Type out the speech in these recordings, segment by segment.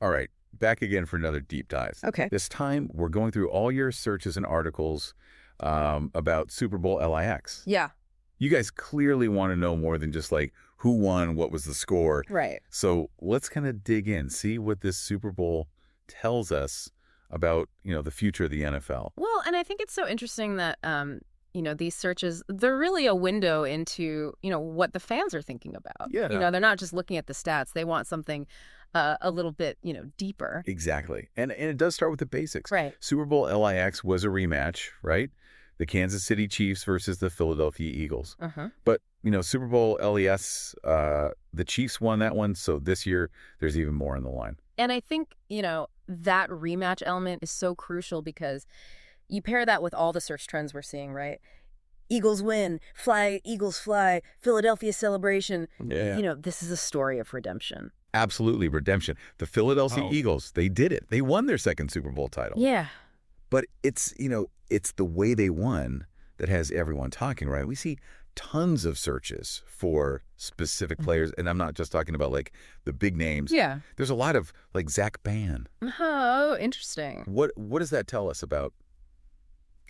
All right, back again for another deep dive. Okay. This time, we're going through all your searches and articles about Super Bowl LIX. Yeah. You guys clearly want to know more than just like who won, what was the score. Right. So let's kind of dig in, see what this Super Bowl tells us about, the future of the NFL. Well, and I think it's so interesting that, these searches, they're really a window into, what the fans are thinking about. Yeah. They're not just looking at the stats. They want something a little bit, deeper. Exactly. And it does start with the basics. Right. Super Bowl LIX was a rematch, right? The Kansas City Chiefs versus the Philadelphia Eagles. Uh-huh. But, Super Bowl LES, the Chiefs won that one. So this year, there's even more on the line. And I think, that rematch element is so crucial because you pair that with all the search trends we're seeing, right? Eagles win, fly, Eagles fly, Philadelphia celebration. Yeah. This is a story of redemption. Absolutely, redemption. The Philadelphia Eagles, they did it. They won their second Super Bowl title. Yeah. But it's the way they won that has everyone talking, right? We see tons of searches for specific players, and I'm not just talking about like the big names. Yeah. There's a lot of like Zach Bann. Oh, interesting. What does that tell us about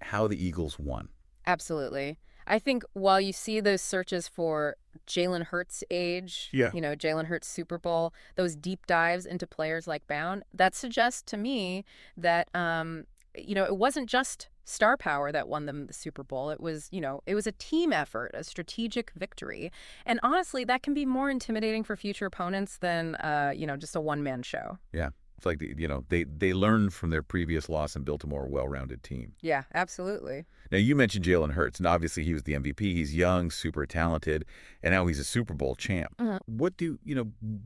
how the Eagles won? Absolutely. I think while you see those searches for Jalen Hurts' age, Jalen Hurts' Super Bowl, those deep dives into players like Bound, that suggests to me that, it wasn't just star power that won them the Super Bowl. It was a team effort, a strategic victory. And honestly, that can be more intimidating for future opponents than, just a one-man show. Yeah. It's like, they learned from their previous loss and built a more well-rounded team. Yeah, absolutely. Now, you mentioned Jalen Hurts, and obviously he was the MVP. He's young, super talented, and now he's a Super Bowl champ. Mm-hmm.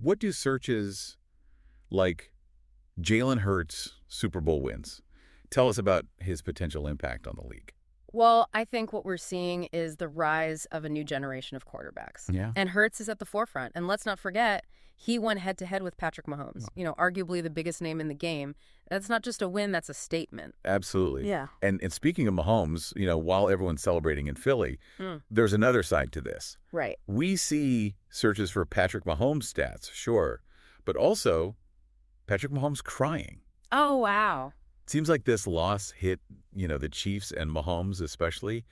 What do searches like Jalen Hurts Super Bowl wins tell us about his potential impact on the league? Well, I think what we're seeing is the rise of a new generation of quarterbacks. Yeah. And Hurts is at the forefront. And let's not forget, he went head-to-head with Patrick Mahomes, arguably the biggest name in the game. That's not just a win, that's a statement. Absolutely. Yeah. And speaking of Mahomes, while everyone's celebrating in Philly, there's another side to this. Right. We see searches for Patrick Mahomes stats, sure, but also Patrick Mahomes crying. Oh, wow. Seems like this loss hit, the Chiefs and Mahomes especially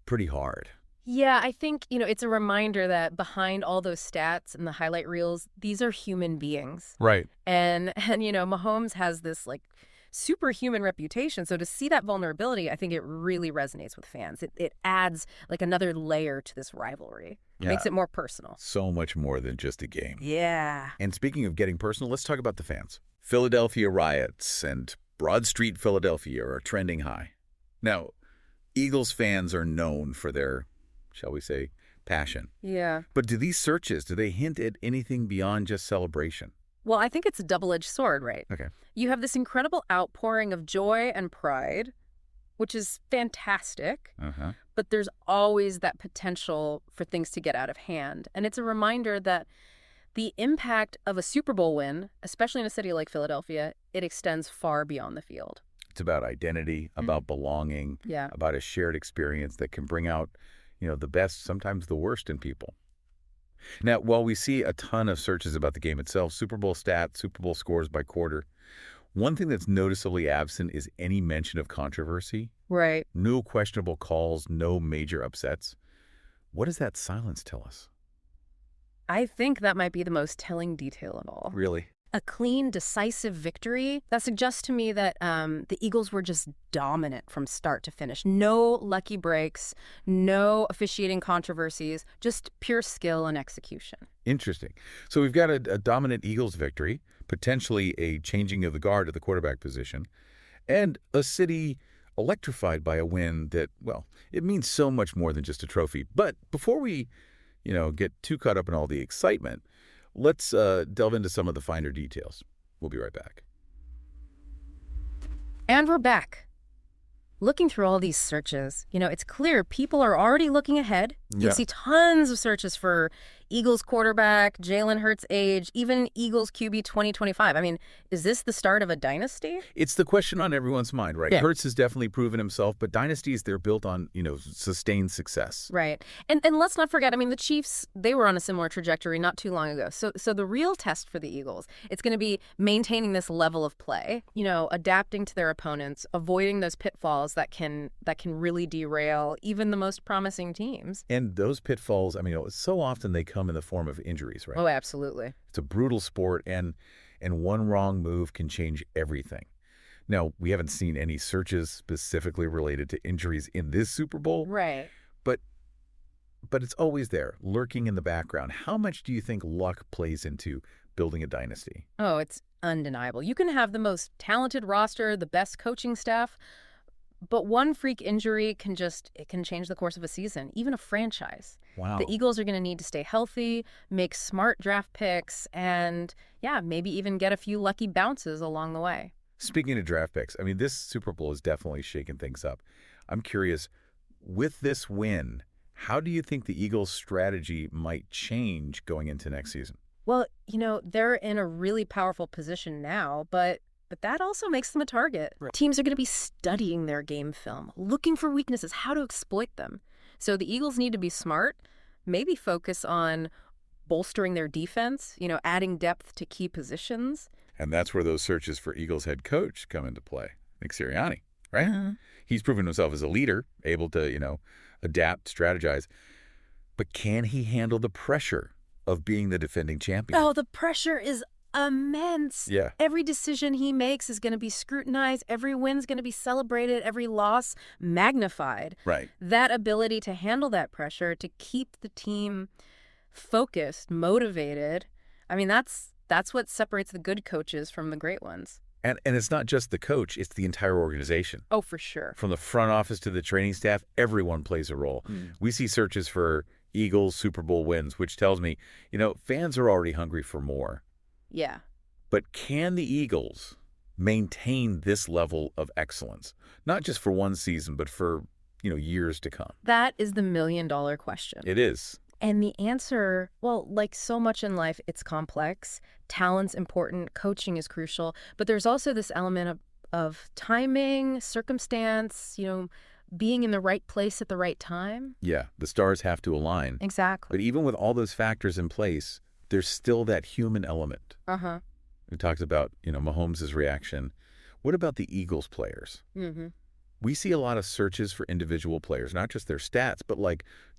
pretty hard. Yeah, I think, it's a reminder that behind all those stats and the highlight reels, these are human beings. Right. And Mahomes has this like superhuman reputation. So to see that vulnerability, I think it really resonates with fans. It adds like another layer to this rivalry. Yeah. Makes it more personal. So much more than just a game. Yeah. And speaking of getting personal, let's talk about the fans. Philadelphia riots and Broad Street, Philadelphia are trending high. Now, Eagles fans are known for their, shall we say, passion. Yeah. But do these searches, do they hint at anything beyond just celebration? Well, I think it's a double-edged sword, right? Okay. You have this incredible outpouring of joy and pride, which is fantastic. Uh-huh. But there's always that potential for things to get out of hand. And it's a reminder that the impact of a Super Bowl win, especially in a city like Philadelphia, it extends far beyond the field. It's about identity, about belonging, about a shared experience that can bring out, the best, sometimes the worst in people. Now, while we see a ton of searches about the game itself, Super Bowl stats, Super Bowl scores by quarter, one thing that's noticeably absent is any mention of controversy. Right. No questionable calls, no major upsets. What does that silence tell us? I think that might be the most telling detail of all. Really? A clean, decisive victory that suggests to me that the Eagles were just dominant from start to finish. No lucky breaks, no officiating controversies, just pure skill and execution. Interesting. So we've got a dominant Eagles victory, potentially a changing of the guard at the quarterback position, and a city electrified by a win that, well, it means so much more than just a trophy. But before we get too caught up in all the excitement, let's delve into some of the finer details. We'll be right back. And we're back. Looking through all these searches, it's clear people are already looking ahead. You see tons of searches for Eagles quarterback, Jalen Hurts' age, even Eagles QB 2025. I mean, is this the start of a dynasty? It's the question on everyone's mind, right? Yeah. Hurts has definitely proven himself, but dynasties, they're built on, sustained success. Right. And let's not forget, I mean, the Chiefs, they were on a similar trajectory not too long ago. So the real test for the Eagles, it's going to be maintaining this level of play, adapting to their opponents, avoiding those pitfalls that can really derail even the most promising teams. And those pitfalls, I mean, so often they come in the form of injuries, right? Oh, absolutely. It's a brutal sport, and one wrong move can change everything. Now, we haven't seen any searches specifically related to injuries in this Super Bowl. Right. But it's always there, lurking in the background. How much do you think luck plays into building a dynasty? Oh, it's undeniable. You can have the most talented roster, the best coaching staff, but one freak injury can change the course of a season, even a franchise. Wow. The Eagles are going to need to stay healthy, make smart draft picks, and maybe even get a few lucky bounces along the way. Speaking of draft picks, I mean, this Super Bowl has definitely shaken things up. I'm curious, with this win, how do you think the Eagles' strategy might change going into next season? Well, they're in a really powerful position now, but that also makes them a target. Right. Teams are going to be studying their game film, looking for weaknesses, how to exploit them. So the Eagles need to be smart, maybe focus on bolstering their defense, adding depth to key positions. And that's where those searches for Eagles head coach come into play. Nick Sirianni, right? Uh-huh. He's proven himself as a leader, able to, adapt, strategize. But can he handle the pressure of being the defending champion? Oh, the pressure is immense. Yeah. Every decision he makes is going to be scrutinized. Every win's going to be celebrated. Every loss magnified. Right. That ability to handle that pressure, to keep the team focused, motivated. I mean, that's what separates the good coaches from the great ones. And it's not just the coach, it's the entire organization. Oh, for sure. From the front office to the training staff, everyone plays a role. We see searches for Eagles Super Bowl wins, which tells me, fans are already hungry for more. Yeah. But can the Eagles maintain this level of excellence? Not just for one season, but for, years to come. That is the million-dollar question. It is. And the answer, well, like so much in life, it's complex. Talent's important. Coaching is crucial. But there's also this element of timing, circumstance, being in the right place at the right time. Yeah, the stars have to align. Exactly. But even with all those factors in place, there's still that human element. Uh-huh. We talked about, Mahomes' reaction. What about the Eagles players? Mm-hmm. We see a lot of searches for individual players, not just their stats, but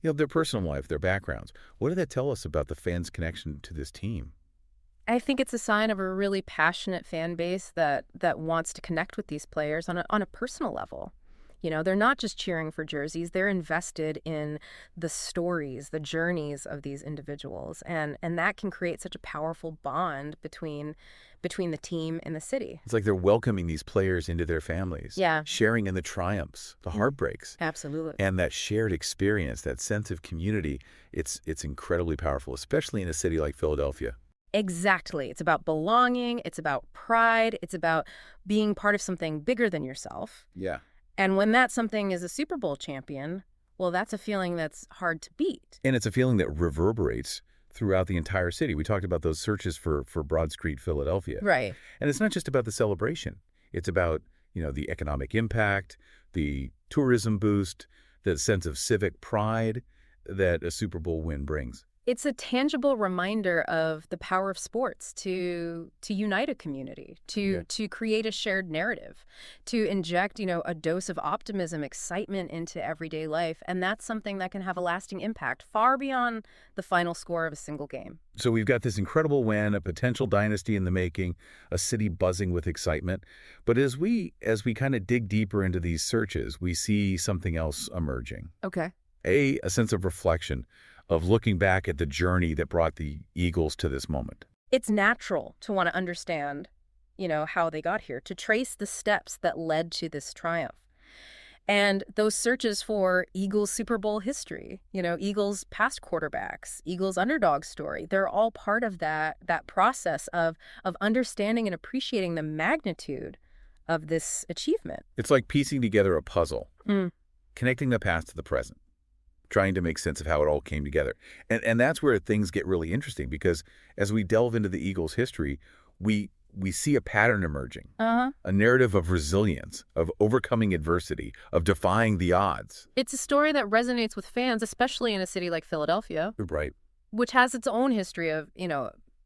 their personal life, their backgrounds. What did that tell us about the fans' connection to this team? I think it's a sign of a really passionate fan base that wants to connect with these players on a personal level. They're not just cheering for jerseys. They're invested in the stories, the journeys of these individuals. And that can create such a powerful bond between the team and the city. It's like they're welcoming these players into their families. Yeah. Sharing in the triumphs, the heartbreaks. Absolutely. And that shared experience, that sense of community, it's incredibly powerful, especially in a city like Philadelphia. Exactly. It's about belonging. It's about pride. It's about being part of something bigger than yourself. Yeah. And when that something is a Super Bowl champion, well, that's a feeling that's hard to beat. And it's a feeling that reverberates throughout the entire city. We talked about those searches for Broad Street, Philadelphia. Right. And it's not just about the celebration. It's about, the economic impact, the tourism boost, the sense of civic pride that a Super Bowl win brings. It's a tangible reminder of the power of sports to unite a community, to create a shared narrative, to inject, a dose of optimism, excitement into everyday life. And that's something that can have a lasting impact far beyond the final score of a single game. So we've got this incredible win, a potential dynasty in the making, a city buzzing with excitement. But as we kind of dig deeper into these searches, we see something else emerging. Okay. A sense of reflection, of looking back at the journey that brought the Eagles to this moment. It's natural to want to understand, how they got here, to trace the steps that led to this triumph. And those searches for Eagles Super Bowl history, Eagles past quarterbacks, Eagles underdog story, they're all part of that process of understanding and appreciating the magnitude of this achievement. It's like piecing together a puzzle, connecting the past to the present. trying to make sense of how it all came together. And that's where things get really interesting, because as we delve into the Eagles' history, we see a pattern emerging, a narrative of resilience, of overcoming adversity, of defying the odds. It's a story that resonates with fans, especially in a city like Philadelphia. Right. Which has its own history of,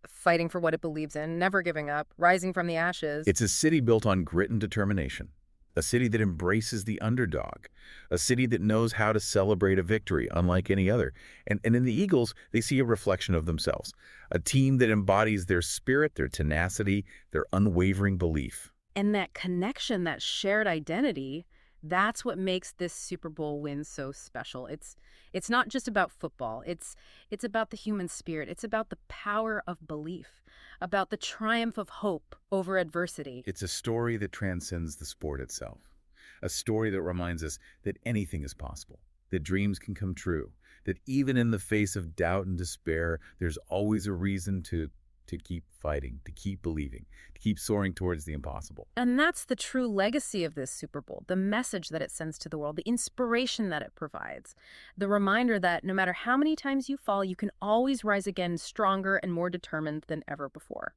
fighting for what it believes in, never giving up, rising from the ashes. It's a city built on grit and determination, a city that embraces the underdog, a city that knows how to celebrate a victory unlike any other. And in the Eagles, they see a reflection of themselves, a team that embodies their spirit, their tenacity, their unwavering belief. And that connection, that shared identity, that's what makes this Super Bowl win so special. It's not just about football. It's about the human spirit. It's about the power of belief, about the triumph of hope over adversity. It's a story that transcends the sport itself, a story that reminds us that anything is possible, that dreams can come true, that even in the face of doubt and despair, there's always a reason to keep fighting, to keep believing, to keep soaring towards the impossible. And that's the true legacy of this Super Bowl, the message that it sends to the world, the inspiration that it provides, the reminder that no matter how many times you fall, you can always rise again stronger and more determined than ever before.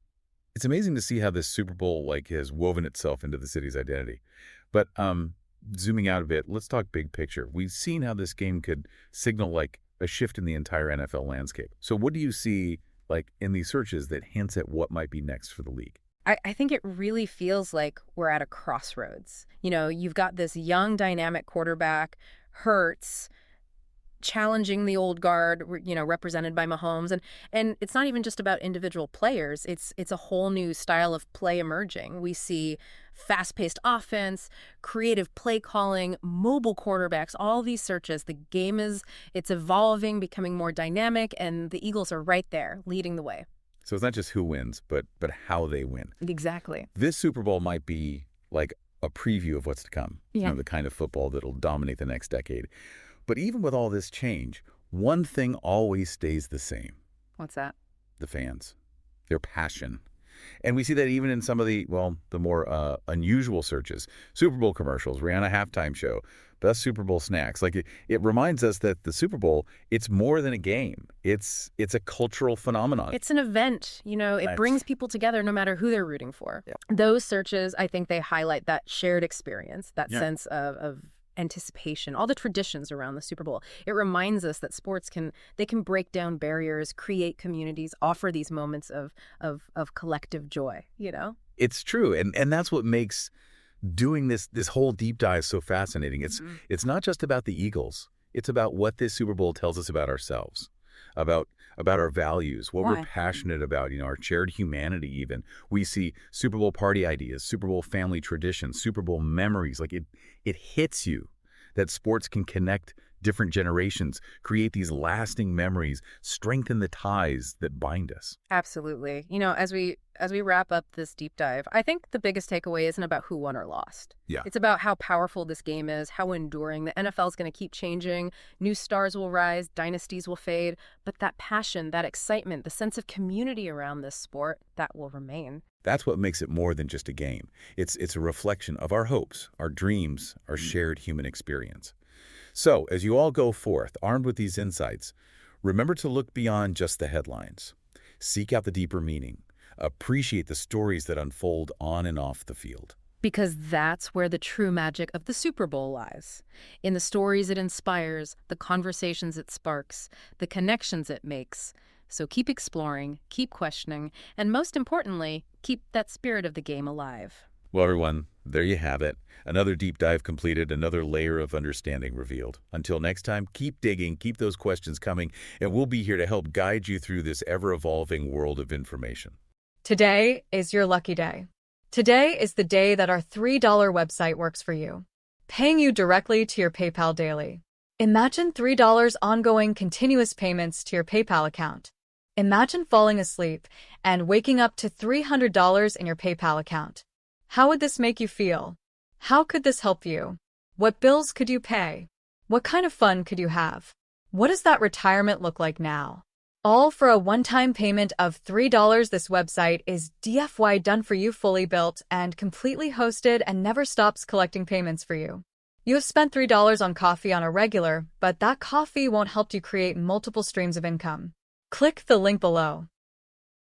It's amazing to see how this Super Bowl has woven itself into the city's identity. But zooming out a bit, let's talk big picture. We've seen how this game could signal a shift in the entire NFL landscape. So what do you see in these searches that hints at what might be next for the league? I think it really feels like we're at a crossroads. You've got this young, dynamic quarterback, Hurts, challenging the old guard, represented by Mahomes. And it's not even just about individual players. It's a whole new style of play emerging. We see fast-paced offense, creative play calling, mobile quarterbacks, all these searches. The game it's evolving, becoming more dynamic, and the Eagles are right there, leading the way. So it's not just who wins, but how they win. Exactly. This Super Bowl might be like a preview of what's to come. Yeah. The kind of football that'll dominate the next decade. But even with all this change, one thing always stays the same. What's that? The fans. Their passion. And we see that even in some of the more unusual searches. Super Bowl commercials, Rihanna halftime show, best Super Bowl snacks. It reminds us that the Super Bowl, it's more than a game. It's a cultural phenomenon. It's an event. It brings people together no matter who they're rooting for. Yeah. Those searches, I think they highlight that shared experience, that sense of anticipation, all the traditions around the Super Bowl. It reminds us that sports can break down barriers, create communities, offer these moments of collective joy, It's true. And that's what makes doing this whole deep dive so fascinating. It's not just about the Eagles. It's about what this Super Bowl tells us about ourselves, about our values, what we're passionate about, our shared humanity even. We see Super Bowl party ideas, Super Bowl family traditions, Super Bowl memories. It hits you that sports can connect different generations, create these lasting memories, strengthen the ties that bind us. Absolutely. As we wrap up this deep dive, I think the biggest takeaway isn't about who won or lost. Yeah. It's about how powerful this game is, how enduring. The NFL is going to keep changing. New stars will rise, dynasties will fade, but that passion, that excitement, the sense of community around this sport, that will remain. That's what makes it more than just a game. It's a reflection of our hopes, our dreams, our shared human experience. So, as you all go forth, armed with these insights, remember to look beyond just the headlines. Seek out the deeper meaning. Appreciate the stories that unfold on and off the field. Because that's where the true magic of the Super Bowl lies. In the stories it inspires, the conversations it sparks, the connections it makes. So keep exploring, keep questioning, and most importantly, keep that spirit of the game alive. Well, everyone, there you have it. Another deep dive completed, another layer of understanding revealed. Until next time, keep digging, keep those questions coming, and we'll be here to help guide you through this ever-evolving world of information. Today is your lucky day. Today is the day that our $3 website works for you, paying you directly to your PayPal daily. Imagine $3 ongoing continuous payments to your PayPal account. Imagine falling asleep and waking up to $300 in your PayPal account. How would this make you feel? How could this help you? What bills could you pay? What kind of fun could you have? What does that retirement look like now? All for a one-time payment of $3. This website is DFY done for you, fully built and completely hosted, and never stops collecting payments for you. You have spent $3 on coffee on a regular, but that coffee won't help you create multiple streams of income. Click the link below.